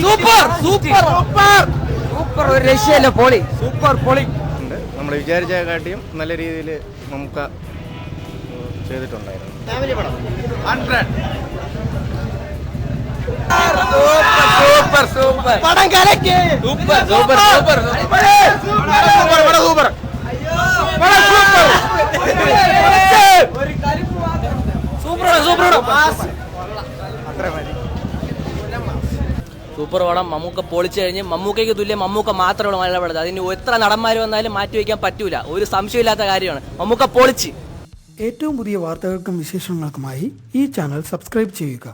Super super super super ഒരു രക്ഷയല്ല പൊളി super പൊളി നമ്മൾ വിചാരിച്ച കാട്ടിയും നല്ല രീതിയിൽ നമുക്ക് ചെയ്തിട്ടുണ്ടായിരുന്നു. സൂപ്പർ സൂപ്പർ പടം കലക്കി super super super super super super പടം. മമ്മൂക്ക പൊളിച്ചു കഴിഞ്ഞ് മമ്മൂക്കയ്ക്ക് തുല്യം മമ്മൂക്ക മാത്രമാണ് മലയാളപ്പെടുന്നത്. അതിന് എത്ര നടന്മാർ വന്നാലും മാറ്റി വയ്ക്കാൻ പറ്റൂല. ഒരു സംശയമില്ലാത്ത കാര്യമാണ്. മമ്മൂക്ക പൊളിച്ച്. ഏറ്റവും പുതിയ വാർത്തകൾക്കും വിശേഷങ്ങൾക്കുമായി ഈ ചാനൽ സബ്സ്ക്രൈബ് ചെയ്യുക.